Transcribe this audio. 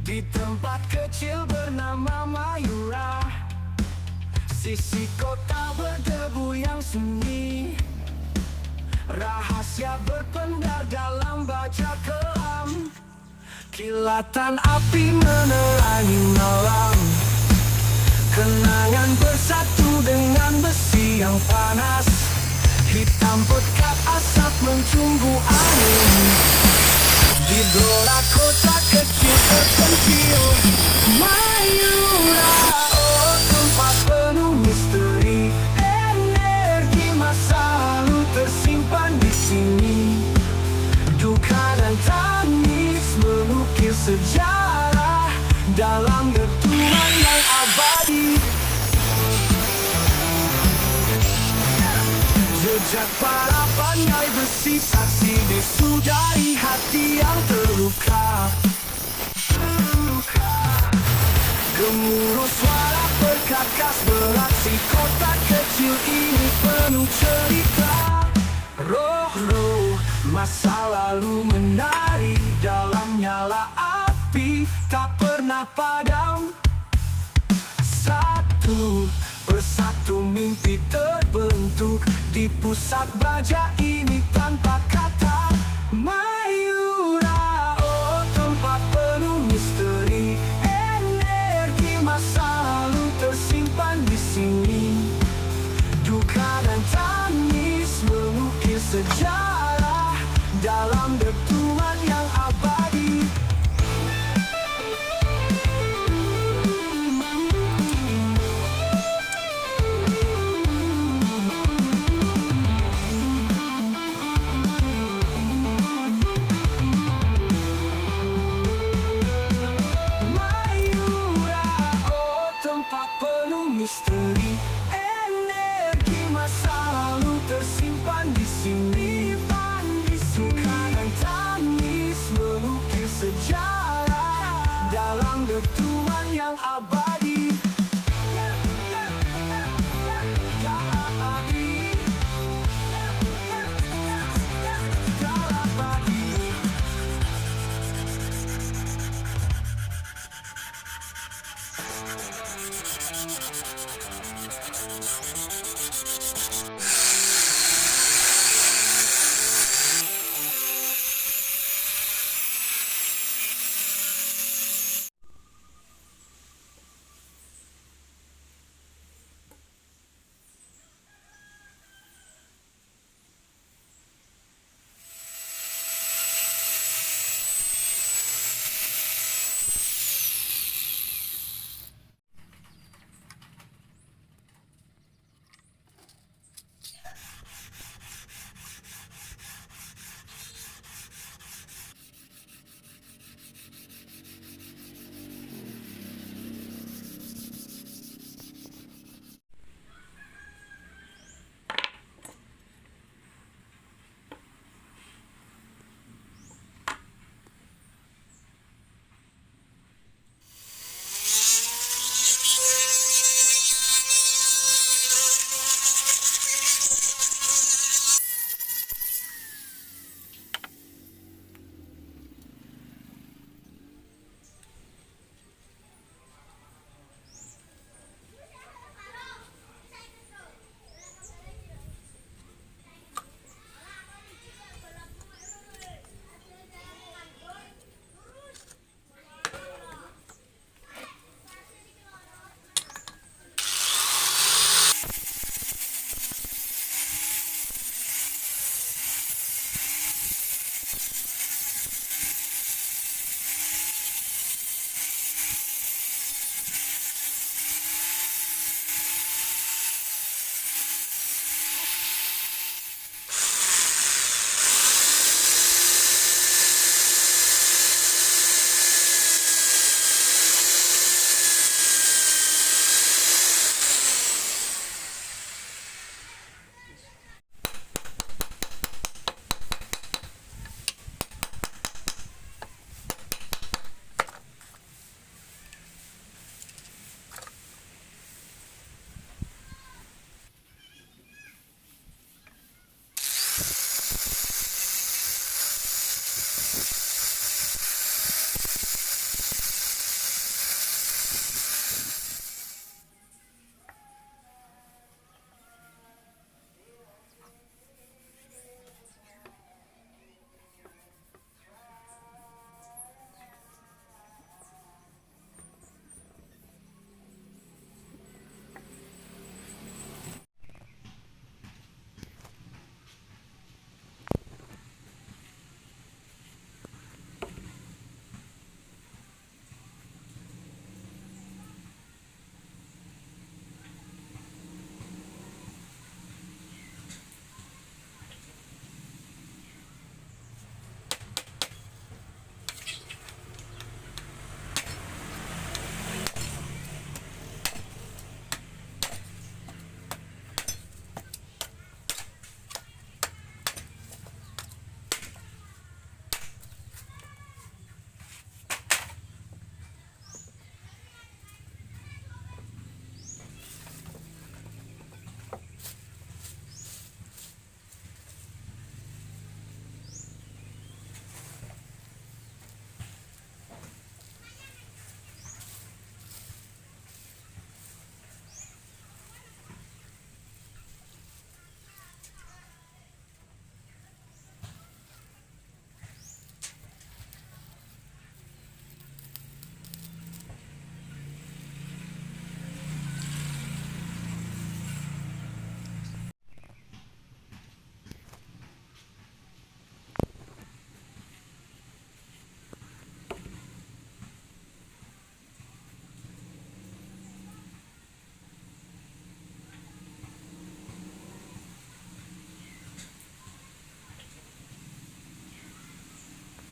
Di tempat kecil bernama Mayura, sisi kota berdebu yang sunyi, rahasia berpendar dalam baca kelam. Kilatan api menerangi malam, kenangan bersatu dengan besi yang panas. Hitam pekat asap mencunggu angin, di gelora kota kecil terpencil. Mayura, oh tempat penuh misteri, energi masa lalu tersimpan di sini. Duka dan tangis melukis sejarah dalam dentuman yang abadi. Jejak para pandai besi, saksi bisu dari hati yang terluka. Gemuruh suara perkakas beraksi, kota kecil ini penuh cerita. Roh-roh masa lalu menari dalam nyala api tak pernah padam. Satu persatu mimpi terbentuk di pusat baja ini tanpa kata. Mayura, oh tempat penuh misteri, energi masa lalu tersimpan di sini. Duka dan tangis melukis sejarah dalam dentuman yang abadi. Tempat penuh misteri, energi masa lalu tersimpan di sini. Suka dan tangis melukis sejarah dalam dentuman yang abadi.